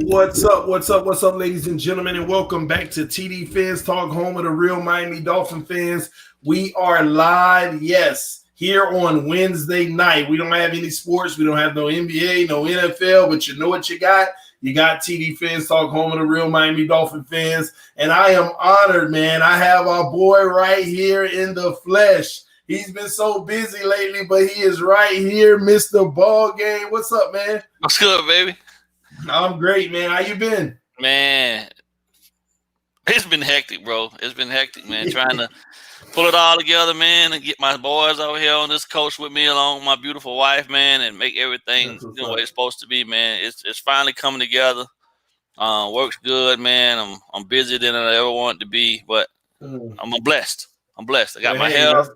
What's up? What's up? What's up, ladies and gentlemen, and welcome back to TD FinStalk, home of the real Miami Dolphin fans. We are live, yes, here on Wednesday night. We don't have any sports. We don't have no NBA, no NFL, but you know what you got? You got TD FinStalk, home of the real Miami Dolphin fans. And I am honored, man. I have our boy right here in the flesh. He's been so busy lately, but he is right here, Mr. Ballgame. What's up, man? What's good, baby? I'm great, man. How you been? Man, it's been hectic, bro. It's been hectic, man. Trying to pull it all together, man, and get my boys over here on this coach with me along with my beautiful wife, man, and make everything what it's supposed to be, man. It's finally coming together. Works good, man. I'm busier than I ever wanted to be, but I'm blessed. I'm blessed. I got my health.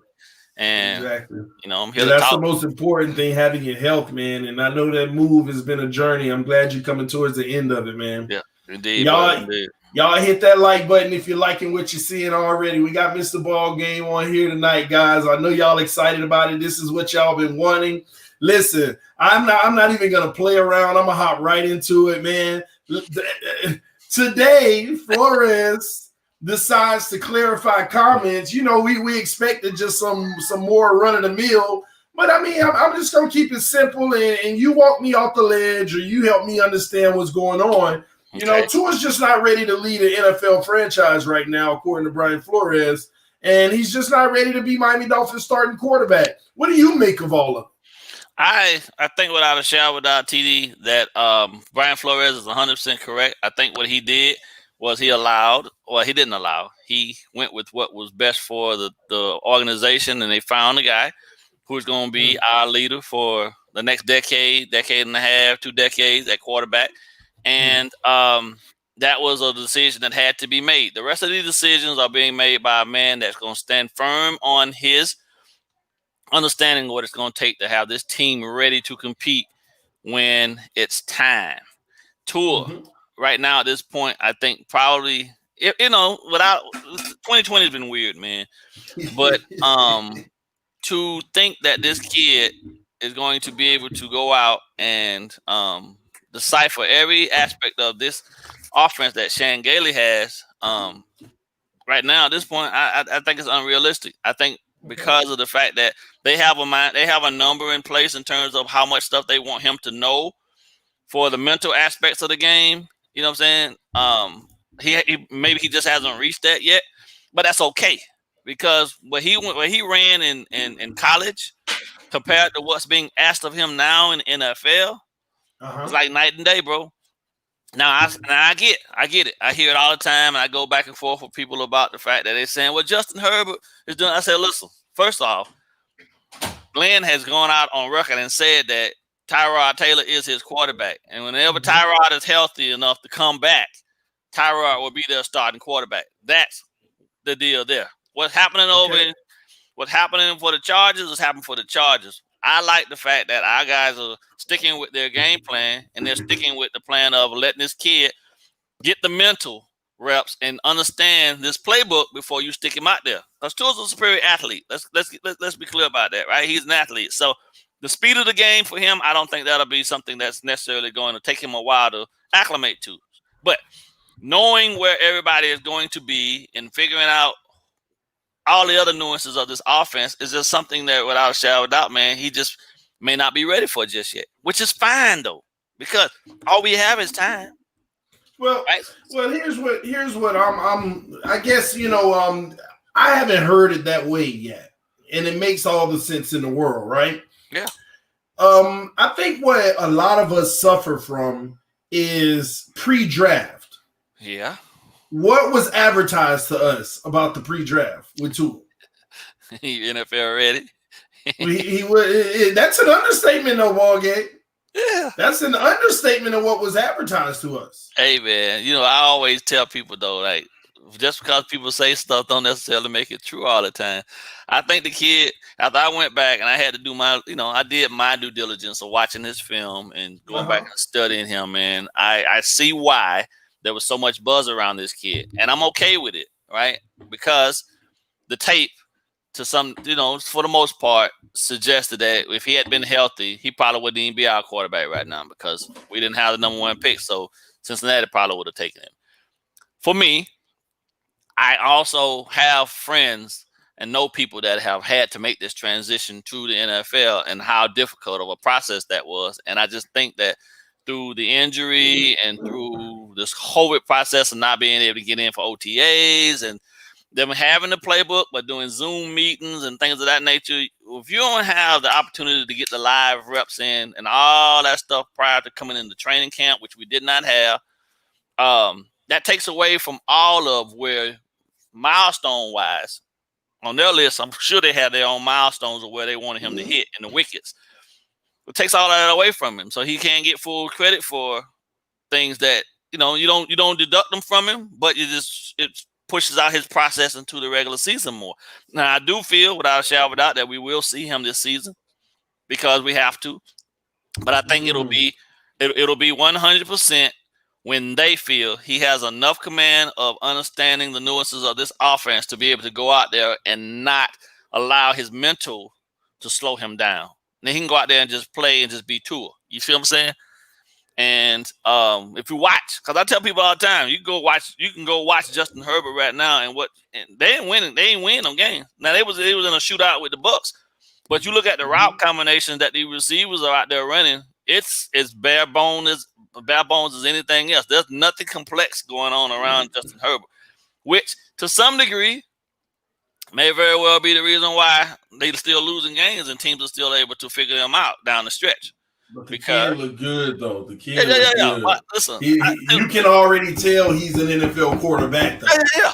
And, exactly. I'm here to that's talk. The most important thing, having your health, man. And I know that move has been a journey. I'm glad you're coming towards the end of it, man. Yeah, indeed. Y'all hit that like button if you're liking what you're seeing already. We got Mr. Ballgame on here tonight, guys. I know y'all excited about it. This is what y'all been wanting. Listen, I'm not even going to play around. I'm going to hop right into it, man. Today, Flores decides to clarify comments. We expected just some more run of the mill, but I mean, I'm just gonna keep it simple, and you walk me off the ledge, or you help me understand what's going on. Tua's just not ready to lead an NFL franchise right now, according to Brian Flores, and he's just not ready to be Miami Dolphins starting quarterback. What do you make of all of it? I think without a shadow, without TD, that Brian Flores is 100% correct. I think what he did was he didn't allow. He went with what was best for the organization, and they found a guy who's going to be our leader for the next decade and a half, 2 decades at quarterback. And that was a decision that had to be made. The rest of these decisions are being made by a man that's going to stand firm on his understanding what it's going to take to have this team ready to compete when it's time. Tua. Right now, at this point, I think probably, without 2020 has been weird, man. But to think that this kid is going to be able to go out and decipher every aspect of this offense that Shane Gailey has, right now at this point, I think it's unrealistic. I think because of the fact that they have a number in place in terms of how much stuff they want him to know for the mental aspects of the game. You know what I'm saying? Maybe he just hasn't reached that yet, but that's okay because what he ran in college compared to what's being asked of him now in the NFL, it's like night and day, bro. Now I get it. I hear it all the time, and I go back and forth with people about the fact that they're saying, "Well, Justin Herbert is doing." I said, "Listen, first off, Glenn has gone out on record and said that Tyrod Taylor is his quarterback. And whenever Tyrod is healthy enough to come back, Tyrod will be their starting quarterback. That's the deal there. What's happening what's happening for the Chargers is happening for the Chargers. I like the fact that our guys are sticking with their game plan, and they're sticking with the plan of letting this kid get the mental reps and understand this playbook before you stick him out there. Because Tua's a superior athlete. Let's be clear about that, right? He's an athlete. So the speed of the game for him, I don't think that'll be something that's necessarily going to take him a while to acclimate to. But knowing where everybody is going to be and figuring out all the other nuances of this offense is just something that, without a shadow of doubt, man, he just may not be ready for just yet, which is fine, though, because all we have is time. Well, right? Well, here's what I guess, I haven't heard it that way yet, and it makes all the sense in the world, right? Yeah. I think what a lot of us suffer from is pre-draft. Yeah. What was advertised to us about the pre-draft with Tua? NFL ready. That's an understatement, though, Ballgame. Yeah. That's an understatement of what was advertised to us. Hey, man, I always tell people, though, like, just because people say stuff don't necessarily make it true all the time. I think the kid, after I went back and I had to do my, I did my due diligence of watching his film and going back and studying him, man. I see why there was so much buzz around this kid, and I'm okay with it, right? Because the tape, to some, for the most part, suggested that if he had been healthy, he probably wouldn't even be our quarterback right now because we didn't have the number 1 pick. So Cincinnati probably would have taken him. For me, I also have friends and know people that have had to make this transition to the NFL and how difficult of a process that was. And I just think that through the injury and through this COVID process of not being able to get in for OTAs and them having the playbook, but doing Zoom meetings and things of that nature, if you don't have the opportunity to get the live reps in and all that stuff prior to coming into training camp, which we did not have, that takes away from all of where milestone-wise, on their list, I'm sure they had their own milestones of where they wanted him to hit in the wickets. It takes all that away from him, so he can't get full credit for things that you don't deduct them from him, but it pushes out his process into the regular season more. Now, I do feel, without a shadow of a doubt, that we will see him this season because we have to. But I think it'll be 100% when they feel he has enough command of understanding the nuances of this offense to be able to go out there and not allow his mental to slow him down. Then he can go out there and just play and just be Tua. You feel what I'm saying? And if you watch, because I tell people all the time, you can go watch Justin Herbert right now, and they ain't winning. They ain't winning them games. Now they was in a shootout with the Bucs, but you look at the route combinations that the receivers are out there running. It's bare bones as anything else. There's nothing complex going on around Justin Herbert, which to some degree may very well be the reason why they're still losing games and teams are still able to figure them out down the stretch. But the kid look good, though. The kid look good. But listen, you can already tell he's an NFL quarterback, though.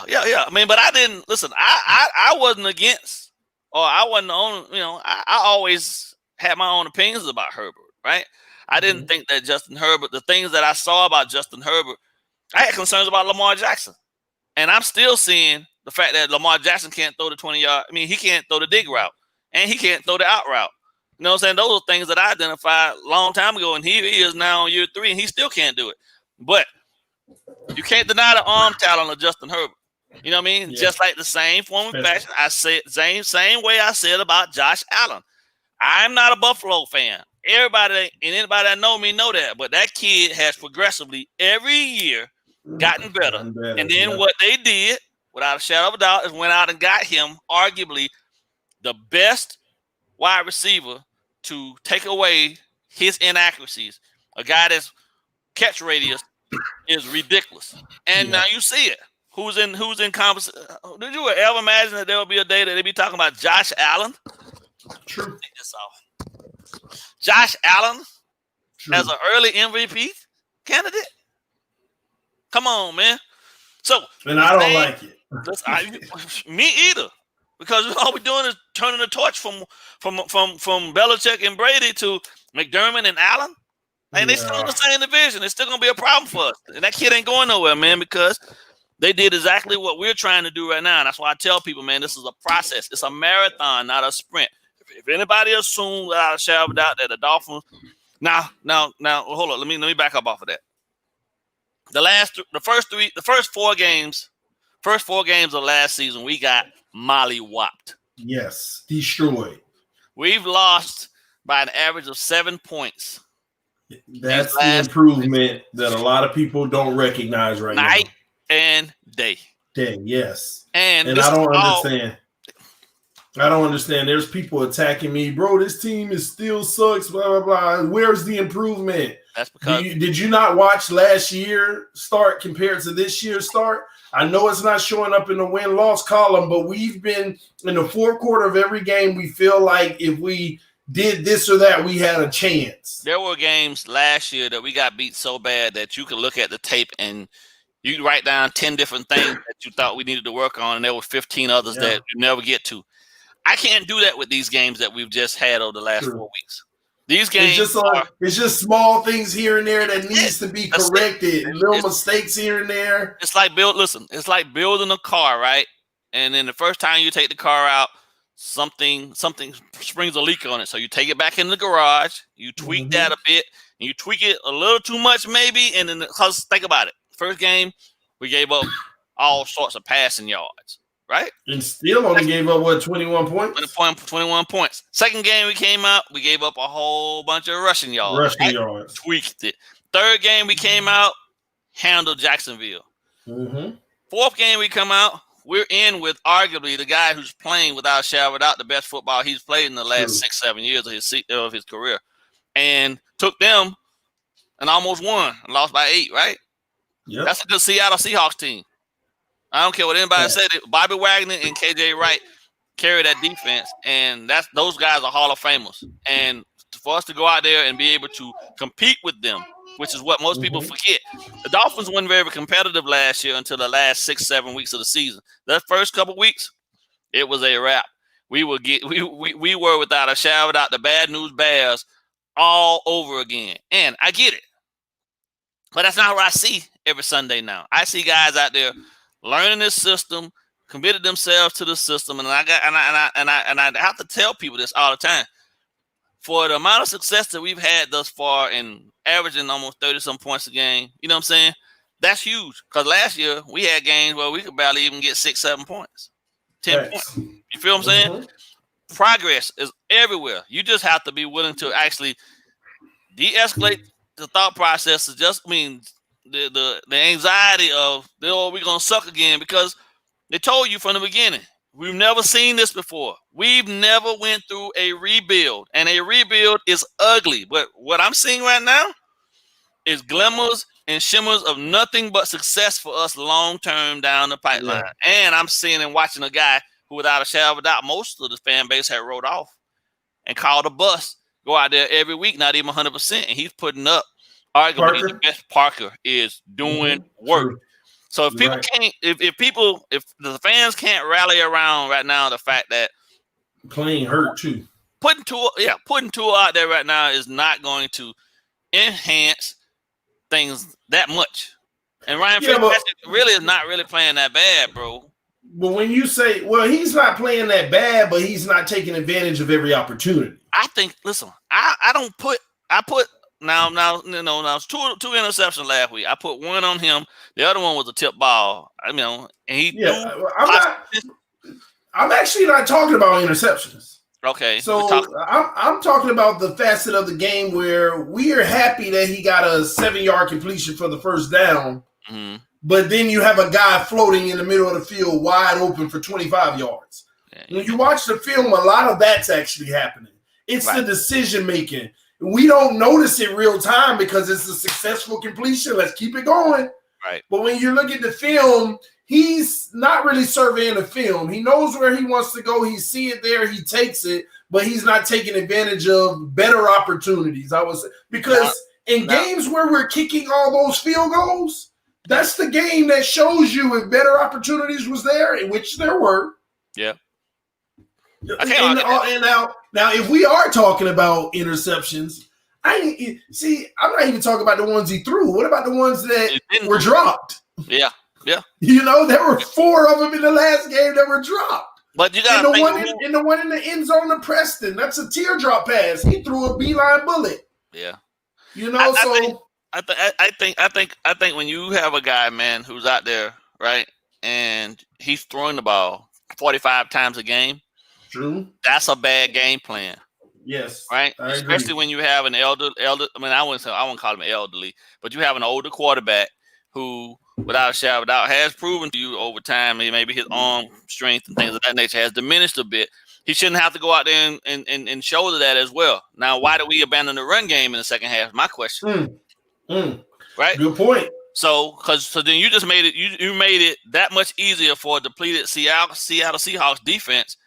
Yeah. I mean, but I didn't listen. I wasn't against, or I wasn't on. I always had my own opinions about Herbert, right? I didn't think that Justin Herbert, the things that I saw about Justin Herbert, I had concerns about Lamar Jackson, and I'm still seeing the fact that Lamar Jackson can't throw the 20-yard. I mean, he can't throw the dig route, and he can't throw the out route. You know what I'm saying? Those are things that I identified a long time ago, and here he is now in year 3, and he still can't do it. But you can't deny the arm talent of Justin Herbert. You know what I mean? Yeah. Just like the same form of fashion, I said same way I said about Josh Allen. I'm not a Buffalo fan. Everybody and anybody that know me know that, but that kid has progressively every year gotten better. And then what they did, without a shadow of a doubt, is went out and got him arguably the best wide receiver to take away his inaccuracies. A guy that's catch radius is ridiculous. And now you see it. Who's in conversation? Did you ever imagine that there will be a day that they be talking about Josh Allen? True. Take this off. Josh Allen as an early MVP candidate? Come on, man. So, and I don't like it. Me either. Because all we're doing is turning the torch from Belichick and Brady to McDermott and Allen. And they still in the same division. It's still going to be a problem for us. And that kid ain't going nowhere, man, because they did exactly what we're trying to do right now. And that's why I tell people, man, this is a process. It's a marathon, not a sprint. If anybody assumes without a shadow of a doubt that the Dolphins – now, hold on. Let me back up off of that. The first four games of last season, we got mollywopped. Yes, destroyed. We've lost by an average of 7 points. That's the improvement that a lot of people don't recognize right now. Night and day. Yes. And I don't understand. I don't understand. There's people attacking me. Bro, this team still sucks, blah, blah, blah. Where's the improvement? That's because did you not watch last year start compared to this year's start? I know it's not showing up in the win-loss column, but we've been in the fourth quarter of every game. We feel like if we did this or that, we had a chance. There were games last year that we got beat so bad that you could look at the tape and you could write down 10 different things that you thought we needed to work on, and there were 15 others that you never get to. I can't do that with these games that we've just had over the last 4 weeks. These games it's just small things here and there that needs to be corrected. Little mistakes here and there. It's like building a car, right? And then the first time you take the car out, something springs a leak on it. So you take it back in the garage, you tweak that a bit, and you tweak it a little too much maybe. And then because think about it. First game, we gave up all sorts of passing yards. Right? And still only gave up, 21 points? 21 points. Second game we came out, we gave up a whole bunch of rushing yards. Yards. Tweaked it. Third game we came out, handle Jacksonville. Mm-hmm. Fourth game we come out, we're in with arguably the guy who's playing without the best football he's played in the last 6-7 years of his career, and took them and almost won and lost by 8. Right? Yep. That's a good Seattle Seahawks team. I don't care what anybody said. Bobby Wagner and KJ Wright carry that defense, and those guys are Hall of Famers. And for us to go out there and be able to compete with them, which is what most people forget. The Dolphins weren't very competitive last year until the last 6-7 weeks of the season. The first couple weeks, it was a wrap. We were without a shadow, without the bad news bears all over again. And I get it, but that's not what I see every Sunday now. I see guys out there learning this system, committed themselves to the system, and I have to tell people this all the time. For the amount of success that we've had thus far in averaging almost 30-some points a game, you know what I'm saying? That's huge. Because last year we had games where we could barely even get 6-7 points, 10 points. You feel what I'm saying? Progress is everywhere. You just have to be willing to actually de-escalate the thought process. The anxiety of, oh, we're going to suck again, because they told you from the beginning, we've never seen this before. We've never went through a rebuild, and a rebuild is ugly. But what I'm seeing right now is glimmers and shimmers of nothing but success for us long-term down the pipeline. Yeah. And I'm seeing and watching a guy who, without a shadow of a doubt, most of the fan base had wrote off and called a bust, go out there every week, not even 100%, and he's putting up arguably the best. Parker is doing work. True. So if people can't, if the fans can't rally around right now the fact that playing hurt too, putting Tua out there right now is not going to enhance things that much. And Ryan Fitzpatrick really is not really playing that bad, bro. But when you say, well, he's not playing that bad, but he's not taking advantage of every opportunity. I think. Listen, I put Now, it's two interceptions last week. I put one on him. The other one was a tip ball. And he I'm actually not talking about interceptions. Okay. So I'm talking about the facet of the game where we are happy that he got a 7-yard completion for the first down, but then you have a guy floating in the middle of the field wide open for 25 yards. Yeah. When you watch the film, a lot of that's actually happening. It's the decision making. We don't notice it real time because it's a successful completion. Let's keep it going. Right. But when you look at the film, he's not really surveying the film. He knows where he wants to go. He see it there. He takes it, but he's not taking advantage of better opportunities. I was because in games where we're kicking all those field goals, that's the game that shows you if better opportunities was there, in which there were. Yeah. And now, if we are talking about interceptions, I'm not even talking about the ones he threw. What about the ones that were dropped? Yeah. There were 4 of them in the last game that were dropped. But you got the one in the end zone of Preston. That's a teardrop pass. He threw a beeline bullet. Yeah. I think when you have a guy, man, who's out there, right, and he's throwing the ball 45 times a game. True. That's a bad game plan. Yes. Right? Especially when you have an elder. I wouldn't call him elderly, but you have an older quarterback who, without a shadow of a doubt, has proven to you over time, maybe his arm strength and things of that nature has diminished a bit. He shouldn't have to go out there and shoulder that as well. Now, why do we abandon the run game in the second half? My question. Right? Good point. So then you just made it. You made it that much easier for a depleted Seattle Seahawks defense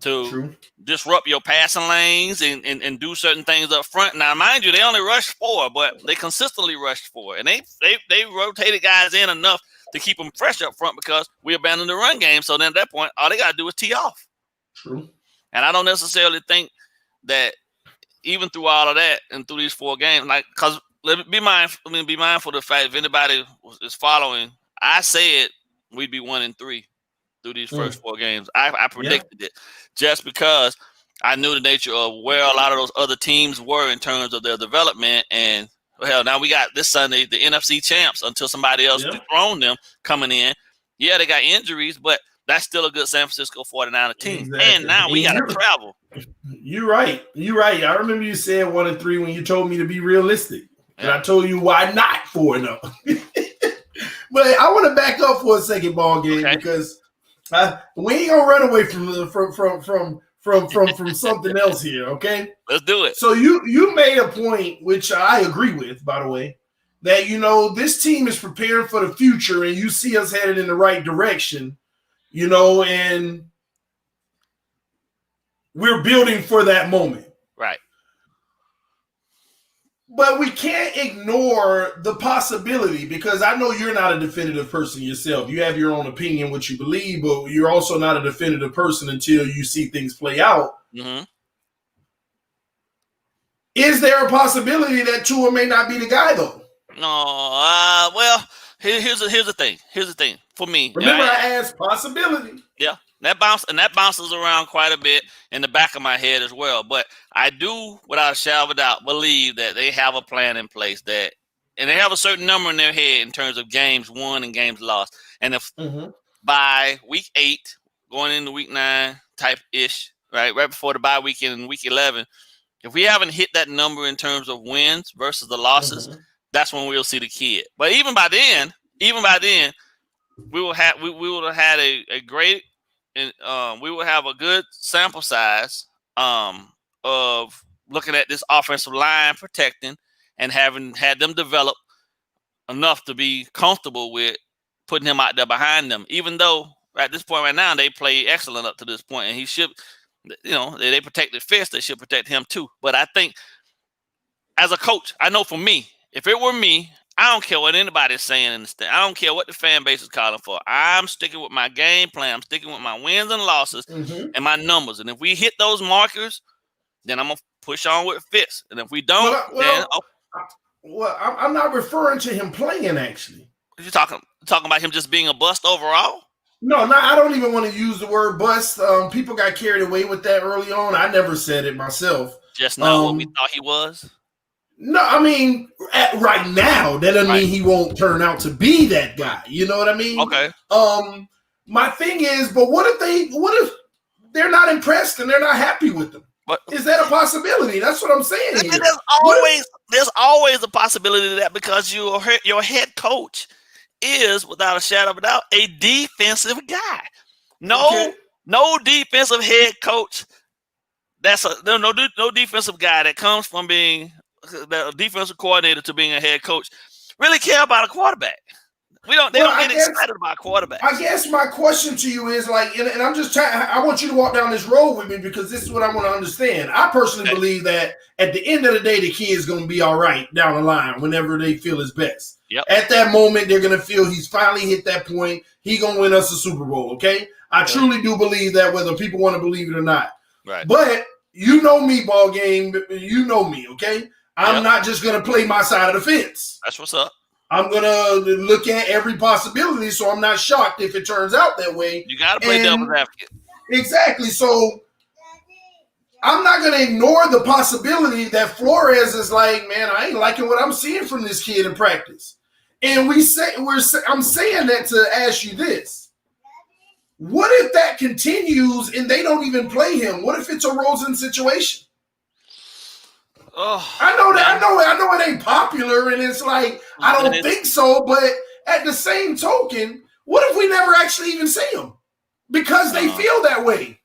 to disrupt your passing lanes and do certain things up front. Now, mind you, they only rushed 4, but they consistently rushed 4, and they rotated guys in enough to keep them fresh up front because we abandoned the run game. So then at that point, all they got to do is tee off. True. And I don't necessarily think that even through all of that and through these 4 games, because be mindful of the fact if anybody is following, I said we'd be 1-3 through these first 4 games. I predicted it just because I knew the nature of where a lot of those other teams were in terms of their development. And now we got this Sunday the NFC champs until somebody else dethroned them coming in. Yeah, they got injuries, but that's still a good San Francisco 49er team. Exactly. And now we got to travel. You're right. I remember you saying 1-3 when you told me to be realistic. And I told you why not 4-0. But I want to back up for a second, Ballgame, because we ain't gonna run away from something else here. Okay, let's do it. So you made a point, which I agree with, by the way, that this team is preparing for the future, and you see us headed in the right direction. And we're building for that moment. Right. But we can't ignore the possibility, because I know you're not a definitive person yourself. You have your own opinion, what you believe, but you're also not a definitive person until you see things play out. Mm-hmm. Is there a possibility that Tua may not be the guy, though? No. Well, here's the thing. Here's the thing for me. Remember, I asked possibility. Yeah. That bounces around quite a bit in the back of my head as well. But I do, without a shadow of a doubt, believe that they have a plan in place and they have a certain number in their head in terms of games won and games lost. And if by week 8, going into week 9 type-ish, right before the bye weekend in week 11, if we haven't hit that number in terms of wins versus the losses, that's when we'll see the kid. But even by then, we will have had a great. And we will have a good sample size of looking at this offensive line protecting and having had them develop enough to be comfortable with putting him out there behind them. Even though at this point right now they play excellent up to this point, and he should, they protected Fitz, they should protect him too. But I think as a coach, I know for me, if it were me, I don't care what anybody's saying in the stand. I don't care what the fan base is calling for. I'm sticking with my game plan. I'm sticking with my wins and losses and my numbers. And if we hit those markers, then I'm going to push on with Fitz. And if we don't, I'm not referring to him playing, actually. You're talking about him just being a bust overall? No, I don't even want to use the word bust. People got carried away with that early on. I never said it myself. Just not what we thought he was? No, I mean, right now, that doesn't mean he won't turn out to be that guy. You know what I mean? Okay. My thing is, but what if they're not impressed and they're not happy with them? Is that a possibility? That's what I'm saying here. There's always a possibility of that, because your head coach is, without a shadow of a doubt, a defensive guy. No defensive head coach. No defensive guy that comes from being the defensive coordinator to being a head coach really care about a quarterback. They don't get excited about quarterbacks. I guess my question to you is and I'm just trying. I want you to walk down this road with me, because this is what I want to understand. I personally believe that at the end of the day, the kid's going to be all right down the line whenever they feel his best. Yep. At that moment, they're going to feel he's finally hit that point. He's going to win us a Super Bowl. Okay, I truly do believe that, whether people want to believe it or not. Right. But you know me, Ballgame. You know me. Okay. I'm not just going to play my side of the fence. That's what's up. I'm going to look at every possibility, so I'm not shocked if it turns out that way. You got to play devil's advocate. Exactly. So I'm not going to ignore the possibility that Flores is like, man, I ain't liking what I'm seeing from this kid in practice. And I'm saying that to ask you this. What if that continues and they don't even play him? What if it's a Rosen situation? Oh, I know it ain't popular, and it's like I don't think so. But at the same token, what if we never actually even see them because they feel that way?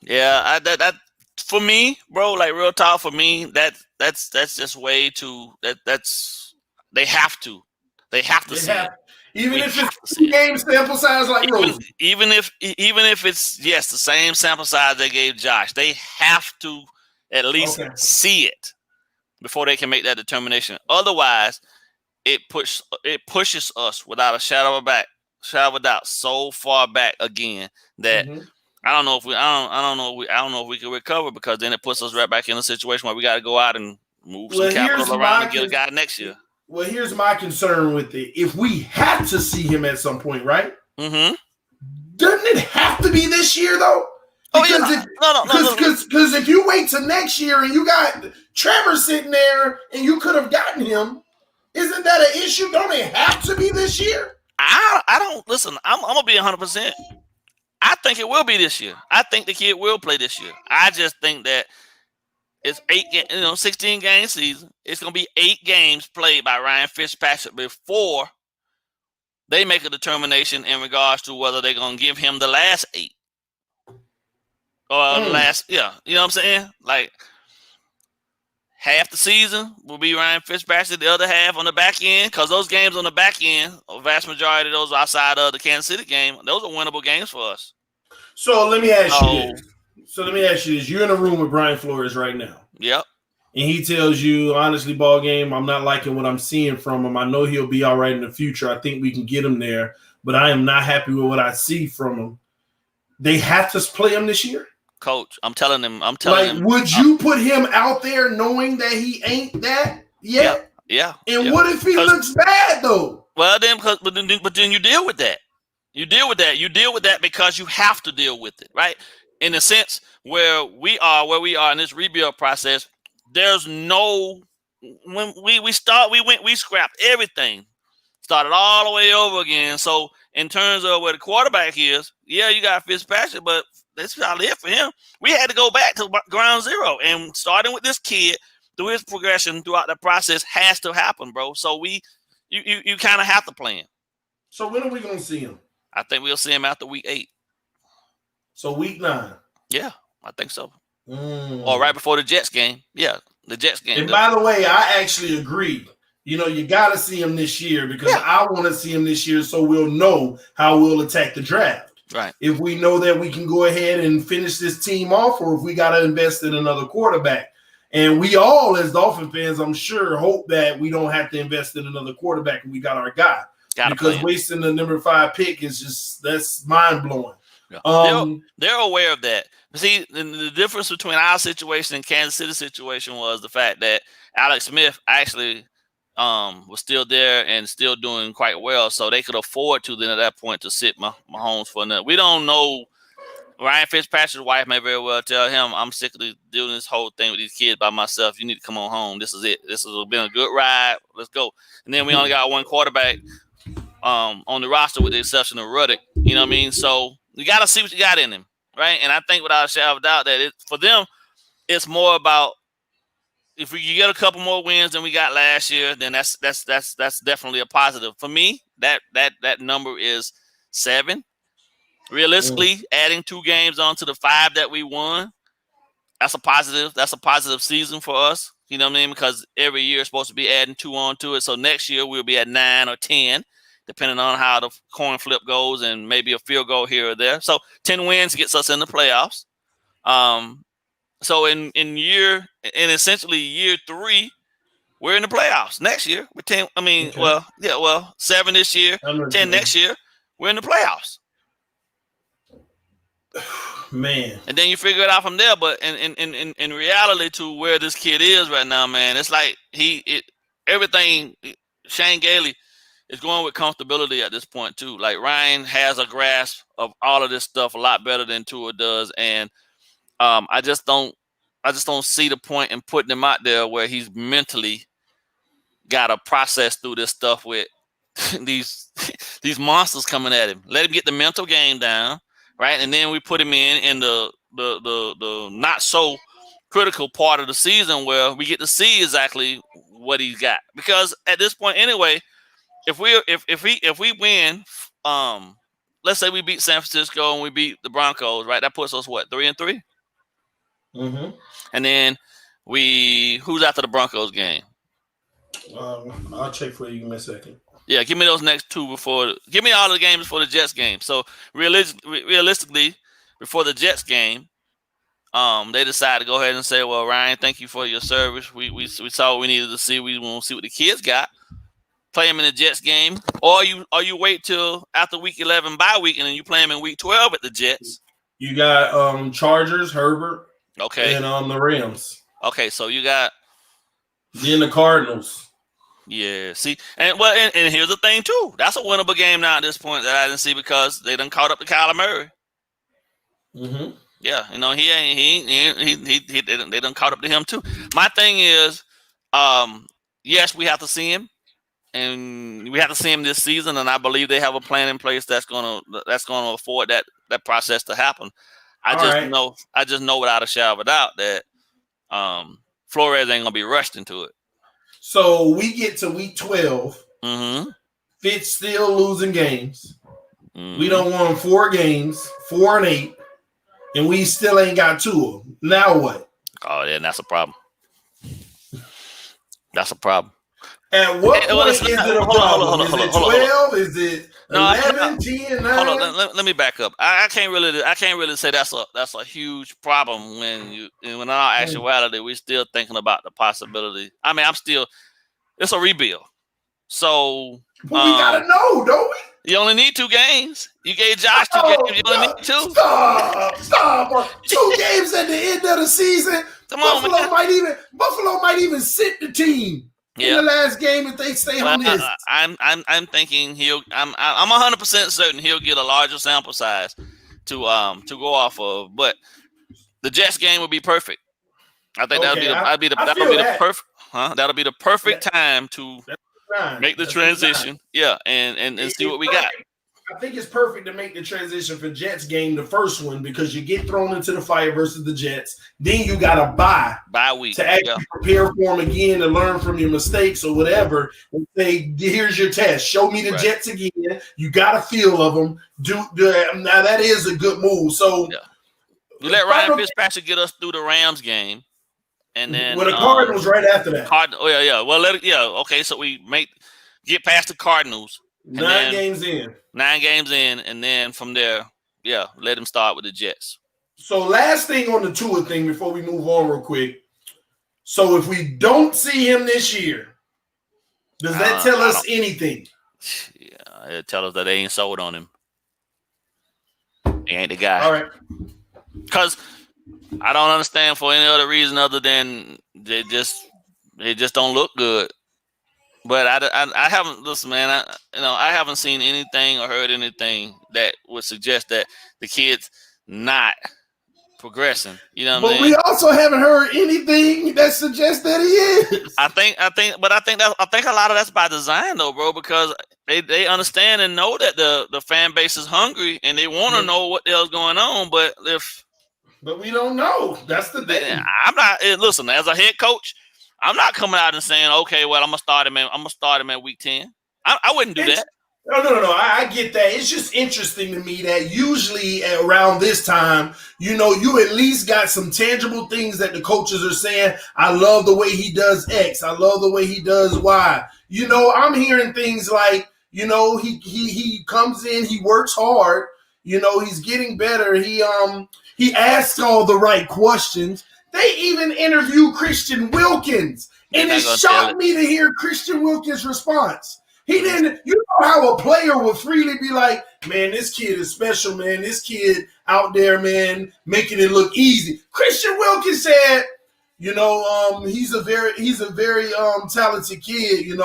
Yeah, that for me, bro, like real talk for me, that's just way too. That's they have to see it. Even if it's game sample size like Rosen. Even if it's the same sample size they gave Josh, they have to at least see it before they can make that determination. Otherwise, it pushes us without a shadow of a doubt so far back again that I don't know if we can recover, because then it puts us right back in a situation where we got to go out and move some capital around and get a guy next year. Well, here's my concern with it. If we had to see him at some point, right? Mm-hmm. Doesn't it have to be this year, though? Because if you wait till next year and you got Trevor sitting there and you could have gotten him, isn't that an issue? Don't it have to be this year? I don't listen. I'm gonna be 100%. I think it will be this year. I think the kid will play this year. I just think that it's 16 game season. It's gonna be 8 games played by Ryan Fitzpatrick before they make a determination in regards to whether they're going to give him the last 8 or the last, you know what I'm saying? Like, half the season will be Ryan Fitzpatrick, the other half on the back end, because those games on the back end, a vast majority of those outside of the Kansas City game, those are winnable games for us. So let me ask you this. You're in a room with Brian Flores right now. Yep. And he tells you, honestly, Ballgame, I'm not liking what I'm seeing from him. I know he'll be all right in the future. I think we can get him there, but I am not happy with what I see from him. They have to play him this year? Coach, I'm telling him. Would you put him out there knowing that he ain't that yet? Yeah. And what if he looks bad, though? Well, then, but then you deal with that. You deal with that because you have to deal with it, right? In a sense, where we are in this rebuild process, there's no, when we scrapped everything, started all the way over again. So in terms of where the quarterback is, yeah, you got Fitzpatrick, but that's not it for him. We had to go back to ground zero, and starting with this kid through his progression throughout the process has to happen, bro. So you kind of have to play him. So when are we going to see him? I think we'll see him after week 8. So week 9. Yeah, I think so. Or right before the Jets game. Yeah, the Jets game. And by the way, I actually agree. You know, you got to see him this year because I want to see him this year so we'll know how we'll attack the draft. Right. If we know that we can go ahead and finish this team off, or if we got to invest in another quarterback. And we all, as Dolphin fans, I'm sure, hope that we don't have to invest in another quarterback and we got our guy. Because wasting the number 5 pick is just, that's mind-blowing. Yeah. They're aware of that. See, the difference between our situation and Kansas City situation was the fact that Alex Smith actually was still there and still doing quite well, so they could afford to then at that point to sit Mahomes for another. We don't know. Ryan Fitzpatrick's wife may very well tell him, I'm sick of doing this whole thing with these kids by myself. You need to come on home. This is it. This has been a good ride. Let's go. And then we only got one quarterback on the roster with the exception of Ruddick. You know what I mean? So you got to see what you got in him, right? And I think without a shadow of a doubt that for them, it's more about if you get a couple more wins than we got last year, then that's definitely a positive. For me, that number is 7. Realistically, adding 2 games onto the 5 that we won, that's a positive. That's a positive season for us. You know what I mean? Because every year is supposed to be adding 2 onto it. So next year we'll be at 9 or 10, depending on how the coin flip goes and maybe a field goal here or there. So 10 wins gets us in the playoffs. So in essentially year 3, we're in the playoffs next year. With 10, 7 this year, 10 next year, we're in the playoffs. Man. And then you figure it out from there. But in reality, to where this kid is right now, man, it's like everything. Shane Gailey is going with comfortability at this point too. Like Ryan has a grasp of all of this stuff a lot better than Tua does, and I just don't see the point in putting him out there where he's mentally got to process through this stuff with these monsters coming at him. Let him get the mental game down. Right, and then we put him in the not so critical part of the season where we get to see exactly what he's got. Because at this point, anyway, if we win, let's say we beat San Francisco and we beat the Broncos, right? That puts us what, 3-3? Mm-hmm. And then who's after the Broncos game? I'll check for you. Give me a second. Yeah, give me those next 2 give me all the games before the Jets game. So realistically, before the Jets game, they decided to go ahead and say, well, Ryan, thank you for your service. We saw what we needed to see. We want to see what the kids got. Play them in the Jets game. Or you wait till after week 11 bye week and then you play them in week 12 at the Jets. You got Chargers, Herbert. Okay. And the Rams. Okay, so you got then the Cardinals. Yeah, see, and here's the thing too. That's a winnable game now at this point that I didn't see because they done caught up to Kyler Murray. Mm-hmm. Yeah, you know they done caught up to him too. My thing is, yes, we have to see him, and we have to see him this season. And I believe they have a plan in place that's gonna afford that process to happen. I just know without a shadow of a doubt that Flores ain't gonna be rushed into it. So we get to week 12. Mm-hmm. Fitz still losing games. Mm-hmm. We done won 4 games, 4-8, and we still ain't got Tua. Now what? Oh, yeah, that's a problem. That's a problem. At what point is it a problem? Is it 12? Is it 11, 10, 9? Hold on. Let me back up. I can't really say that's a huge problem when in our actuality we're still thinking about the possibility. I mean, it's a rebuild. So but we gotta know, don't we? You only need 2 games. You gave Josh 2 games. You only need 2. Stop. 2 games at the end of the season. Buffalo might even sit the team in the last game if they stay on this. I'm thinking I'm 100% certain he'll get a larger sample size to go off of. But the Jets game would be perfect. I think that'll be the perfect time to make the transition. Yeah, and see what we got. I think it's perfect to make the transition for Jets game, the first one, because you get thrown into the fire versus the Jets. Then you got to bye week to actually prepare for them again and learn from your mistakes or whatever. And say, here's your test. Show me the Jets again. You got a feel of them. Now that is a good move. So you let Ryan Fitzpatrick get us through the Rams game. And then the Cardinals right after that. Well, okay. So we get past the Cardinals. 9 games in, and then from there, let him start with the Jets. So last thing on the Tua thing before we move on real quick. So if we don't see him this year, does that tell us anything? Yeah, it'll tell us that they ain't sold on him. He ain't the guy. All right. Because I don't understand for any other reason other than they just don't look good. But I haven't listened, man. I haven't seen anything or heard anything that would suggest that the kid's not progressing. You know what I mean? But we also haven't heard anything that suggests that he is. I think a lot of that's by design though, bro, because they understand and know that the fan base is hungry and they want to know what the hell's going on. But we don't know. That's the thing. I'm not. Listen, as a head coach, I'm not coming out and saying, okay, well, I'm gonna start him at week 10. I wouldn't do that. No. I get that. It's just interesting to me that usually around this time, you at least got some tangible things that the coaches are saying. I love the way he does X. I love the way he does Y. I'm hearing things like, he comes in, he works hard. He's getting better. He asks all the right questions. They even interviewed Christian Wilkins, and it shocked me to hear Christian Wilkins' response. He didn't, how a player would freely be like, man, this kid is special, man. This kid out there, man, making it look easy. Christian Wilkins said, he's a very talented kid. He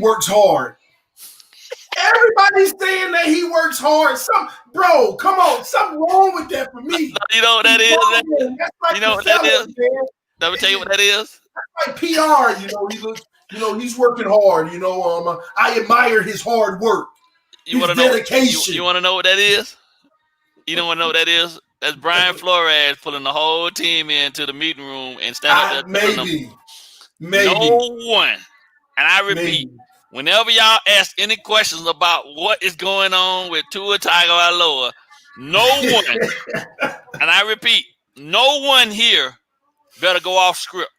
works hard. Everybody's saying that he works hard. Bro, come on. Something wrong with that for me. You know what that is? That's like what that is? Man. Let me tell you what that is. That's like PR. He's working hard. I admire his hard work. His dedication. You want to know what that is? You don't want to know what that is? That's Brian Flores pulling the whole team into the meeting room and standing up there. Maybe. No one. And I repeat. Whenever y'all ask any questions about what is going on with Tua Tagovailoa, no one, and I repeat, no one here better go off script.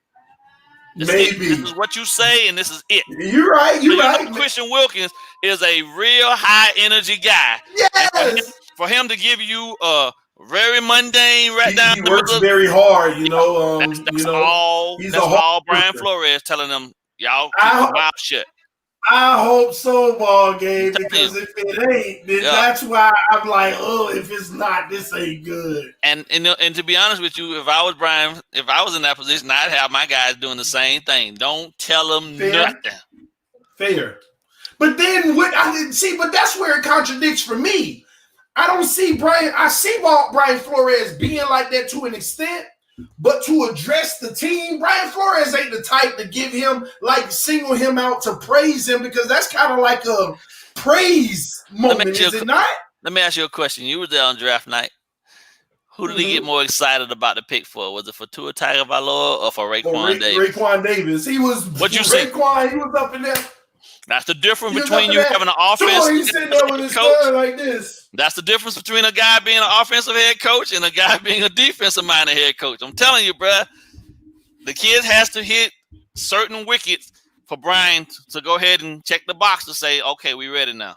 This is what you say, and this is it. You're right. You're right. Christian Wilkins is a real high energy guy. Yes. For him to give you a very mundane he works very hard. That's all Brian Flores telling them. Y'all keep your mouth shut. I hope so, Ballgame, because if it ain't, then that's why I'm like, if it's not, this ain't good. And to be honest with you, if I was in that position, I'd have my guys doing the same thing. Don't tell them nothing. Fair. But then but that's where it contradicts for me. I see Brian Flores being like that to an extent. But to address the team, Brian Flores ain't the type to give him, single him out to praise him, because that's kind of like a praise moment, is it not? Let me ask you a question. You were there on draft night. Who did he get more excited about the pick for? Was it for Tua Tagovailoa or for Raekwon Davis? Raekwon Davis. He was. What you say? Raekwon, he was up in there. That's the difference Because between you having an offense. He's sitting there with his thumb like this. That's the difference between a guy being an offensive head coach and a guy being a defensive-minded head coach. I'm telling you, bro, the kid has to hit certain wickets for Brian to go ahead and check the box to say, okay, we ready now.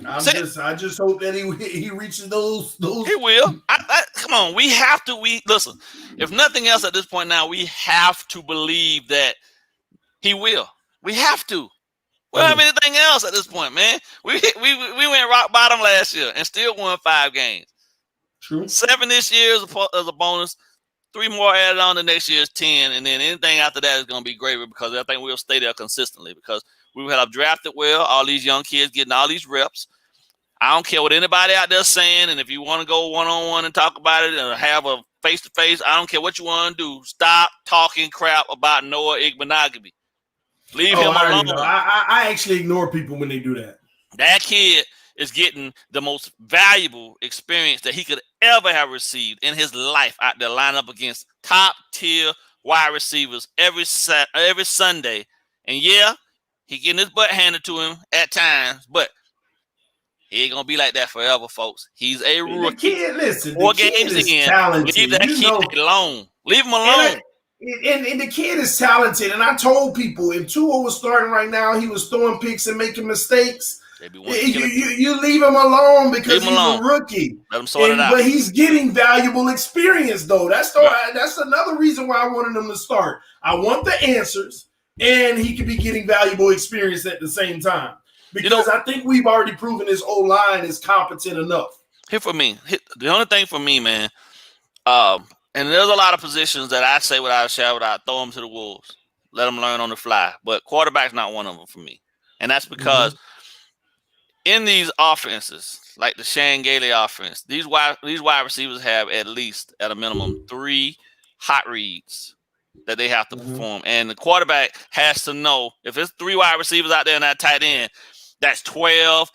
I just hope that he reaches those. He will. Come on, we have to. Listen. If nothing else at this point now, we have to believe that he will. We have to. We don't have anything else at this point, man. We went rock bottom last year and still won 5 games. True. 7 this year as a bonus. 3 more added on the next year's 10, and then anything after that is going to be gravy because I think we'll stay there consistently because we have drafted well. All these young kids getting all these reps. I don't care what anybody out there saying, and if you want to go one-on-one and talk about it and have a face-to-face, I don't care what you want to do. Stop talking crap about Noah Igbenogany. Leave him alone. I actually ignore people when they do that. That kid is getting the most valuable experience that he could ever have received in his life out there lining up against top-tier wide receivers every Sunday. And, yeah, he getting his butt handed to him at times, but he ain't going to be like that forever, folks. He's a rookie. The kid, listen, 4 games in. Talented. Leave that kid alone. Leave him alone. And the kid is talented. And I told people, if Tua was starting right now, he was throwing picks and making mistakes. You leave him alone because he's a rookie. Let him sort it out. But he's getting valuable experience, though. That's another reason why I wanted him to start. I want the answers, and he could be getting valuable experience at the same time. Because I think we've already proven his O-line is competent enough. The only thing for me, man, and there's a lot of positions that I say without a shadow, I throw them to the wolves, let them learn on the fly. But quarterback's not one of them for me. And that's because in these offenses, like the Shane Gailey offense, these wide receivers have at a minimum 3 hot reads that they have to perform. And the quarterback has to know if it's 3 wide receivers out there and that tight end, that's 12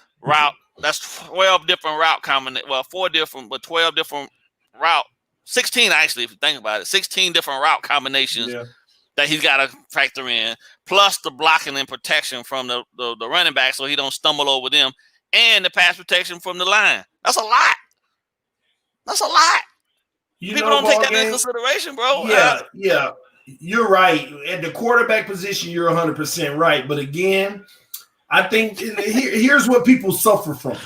different route combinations. Well, 4 different, but 12 different route. 16 actually, if you think about it. 16 different route combinations that he's got to factor in, plus the blocking and protection from the running back so he don't stumble over them, and the pass protection from the line. That's a lot. People don't take that into consideration, bro. Yeah. You're right. At the quarterback position, you're 100% right. But again, I think here's what people suffer from.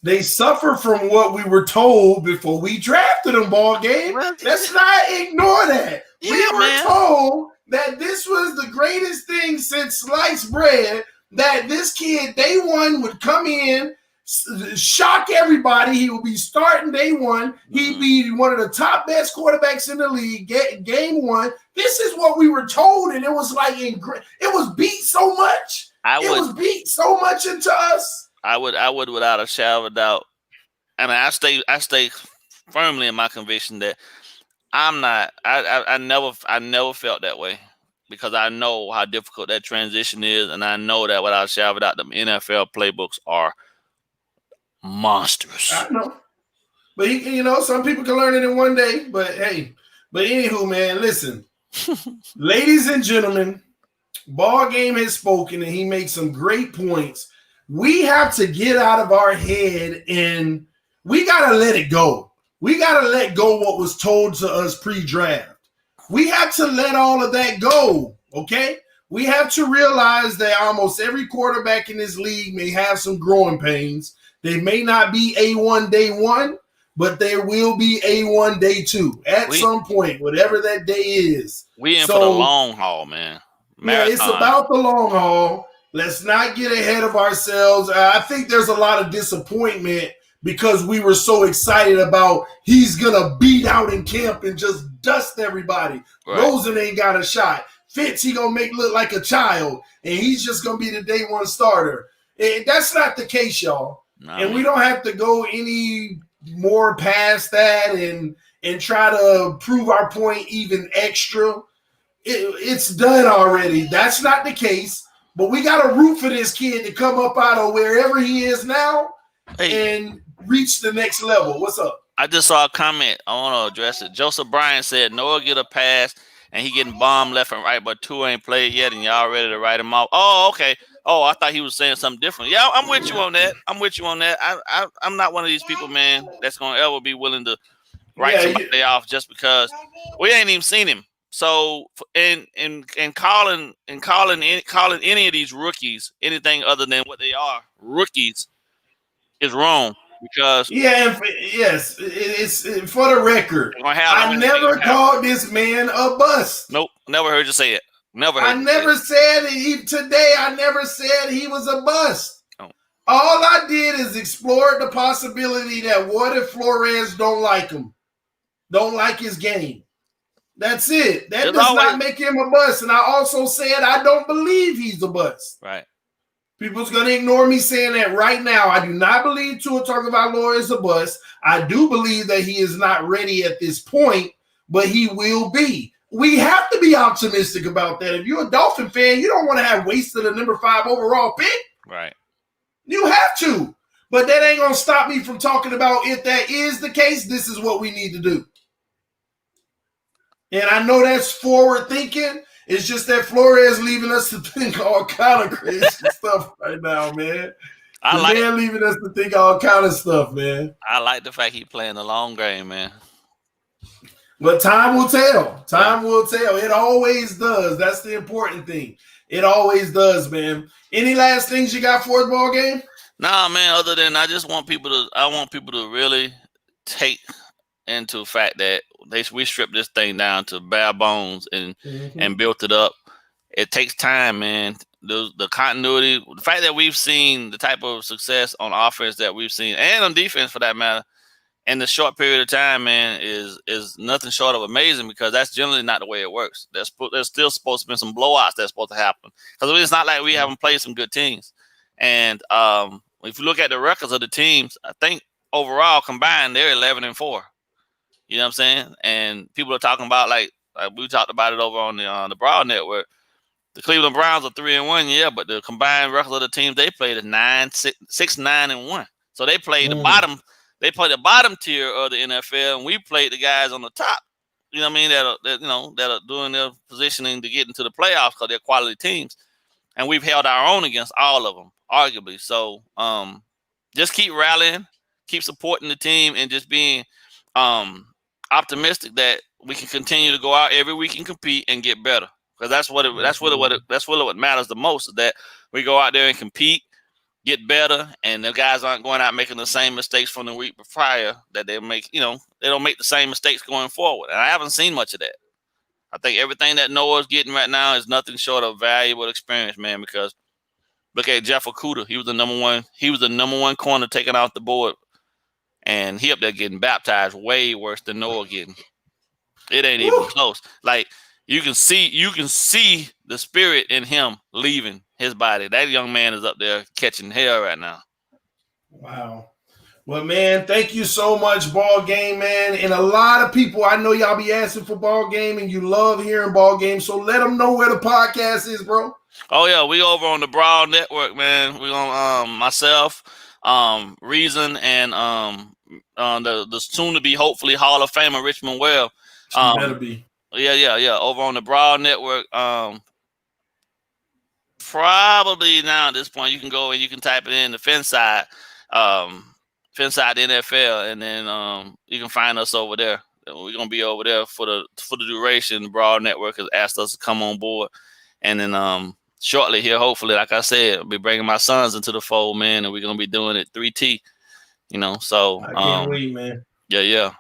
They suffer from what we were told before we drafted them, Ballgame. Let's not ignore that. We were told that this was the greatest thing since sliced bread, that this kid, day one, would come in, shock everybody. He would be starting day one. He'd be one of the top best quarterbacks in the league, game one. This is what we were told, and it was like it was beat so much. It was beat so much into us. I would without a shadow of a doubt. I mean, I stay firmly in my conviction that I'm not. I never felt that way because I know how difficult that transition is, and I know that without a shadow of a doubt, the NFL playbooks are monstrous. I know, but some people can learn it in one day. But hey, anywho, man, listen, ladies and gentlemen, Ballgame has spoken, and he makes some great points. We have to get out of our head and we got to let it go. We got to let go what was told to us pre-draft. We have to let all of that go, okay? We have to realize that almost every quarterback in this league may have some growing pains. They may not be A1 day one, but there will be A1 day 2 at some point, whatever that day is. We in for the long haul, man. Marathon. Yeah, it's about the long haul. Let's not get ahead of ourselves. I think there's a lot of disappointment because we were so excited about he's going to beat out in camp and just dust everybody. Right. Rosen ain't got a shot. Fitz, he going to make look like a child, and he's just going to be the day one starter. And that's not the case, y'all. And we don't have to go any more past that and try to prove our point even extra. It's done already. That's not the case. But we got to root for this kid to come up out of wherever he is now and reach the next level. What's up? I just saw a comment. I want to address it. Joseph Bryan said, Noah get a pass and he getting bombed left and right, but Tua ain't played yet, and y'all ready to write him off. Oh, okay. Oh, I thought he was saying something different. Yeah, I'm with you on that. I'm not one of these people, man, that's gonna ever be willing to write somebody off just because we ain't even seen him. So in calling any of these rookies anything other than what they are, rookies, is wrong. Because it's for the record. I never called this man a bust. Nope, never heard you say it. I never said today. I never said he was a bust. Oh. All I did is explore the possibility that what if Flores don't like him, don't like his game. That's it. That does not make him a bust. And I also said I don't believe he's a bust. Right. People's going to ignore me saying that right now. I do not believe Tua Tagovailoa is a bust. I do believe that he is not ready at this point, but he will be. We have to be optimistic about that. If you're a Dolphin fan, you don't want to have wasted a number 5 overall pick. Right. You have to. But that ain't going to stop me from talking about if that is the case, this is what we need to do. And I know that's forward thinking. It's just that Flores leaving us to think all kind of crazy stuff right now, man. Leaving us to think all kind of stuff, man. I like the fact he's playing the long game, man. But time will tell. Time will tell. It always does. That's the important thing. It always does, man. Any last things you got for the ball game? Nah, man. Other than I want people to really take into the fact that we stripped this thing down to bare bones and built it up. It takes time, man. The continuity, the fact that we've seen the type of success on offense that we've seen, and on defense for that matter, in the short period of time, man, is nothing short of amazing, because that's generally not the way it works. There's still supposed to be some blowouts that's supposed to happen, because it's not like we haven't played some good teams. And if you look at the records of the teams, I think overall combined they're 11-4. You know what I'm saying? And people are talking about like we talked about it over on the Broad Network. The Cleveland Browns are 3-1, yeah, but the combined record of the teams they played is 6-9-1. So they played the bottom. They played the bottom tier of the NFL, and we played the guys on the top. You know what I mean? That are doing their positioning to get into the playoffs because they're quality teams, and we've held our own against all of them, arguably. So just keep rallying, keep supporting the team, and just being optimistic that we can continue to go out every week and compete and get better. Because that's really what matters the most, is that we go out there and compete, get better, and the guys aren't going out making the same mistakes from the week prior that they make. They don't make the same mistakes going forward. And I haven't seen much of that. I think everything that Noah's getting right now is nothing short of valuable experience, man. Because look at Jeff Okudah. He was the number one corner taken off the board, and he up there getting baptized way worse than Noah getting. It ain't even close. Like you can see the spirit in him leaving his body. That young man is up there catching hell right now. Wow. Well, man, thank you so much, Ball Game, man. And a lot of people, I know y'all be asking for Ball Game, and you love hearing Ball Game. So let them know where the podcast is, bro. Oh yeah, we over on the Broad Network, man. We on myself, Reason, and the soon to be hopefully Hall of Famer Richmond Well. Better be. Yeah. Over on the Broad Network. Probably now at this point you can go and you can type it in the Finside NFL, and then you can find us over there. We're gonna be over there for the duration. The Broad Network has asked us to come on board, and then shortly here, hopefully, like I said, I'll be bringing my sons into the fold, man, and we're gonna be doing it 3T. So I can't wait, man. Yeah.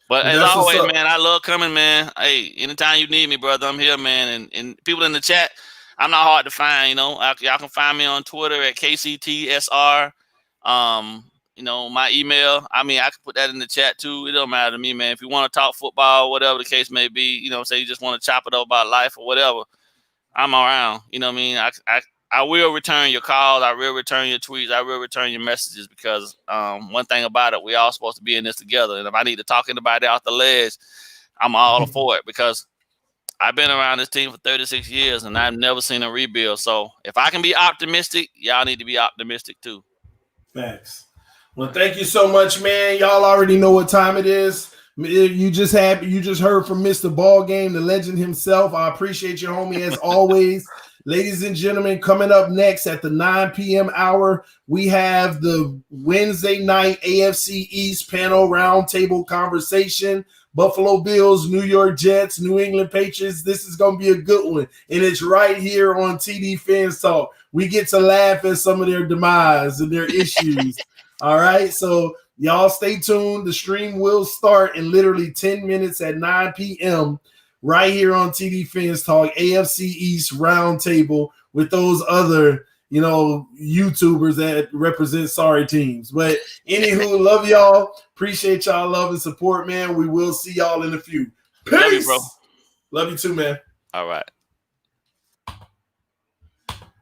But as always, man, I love coming, man. Hey, anytime you need me, brother, I'm here, man. And people in the chat, I'm not hard to find. Y'all can find me on Twitter at KCTSR. My email. I mean, I can put that in the chat too. It don't matter to me, man. If you want to talk football, whatever the case may be, say you just want to chop it up about life or whatever, I'm around. You know what I mean? I will return your calls. I will return your tweets. I will return your messages, because one thing about it, we all supposed to be in this together. And if I need to talk anybody off the ledge, I'm all for it, because I've been around this team for 36 years and I've never seen a rebuild. So if I can be optimistic, y'all need to be optimistic too. Thanks. Well, thank you so much, man. Y'all already know what time it is. You just heard from Mr. Ballgame, the legend himself. I appreciate you, homie, as always. Ladies and gentlemen, coming up next at the 9 p.m. hour, we have the Wednesday night AFC East panel roundtable conversation. Buffalo Bills, New York Jets, New England Patriots. This is going to be a good one. And it's right here on TD Fans Talk. We get to laugh at some of their demise and their issues. All right. So y'all stay tuned. The stream will start in literally 10 minutes at 9 p.m. right here on TD Fans Talk, AFC East roundtable with those other, YouTubers that represent sorry teams. But anywho, love y'all. Appreciate y'all love and support, man. We will see y'all in a few. Peace. Love you, bro. Love you too, man. All right.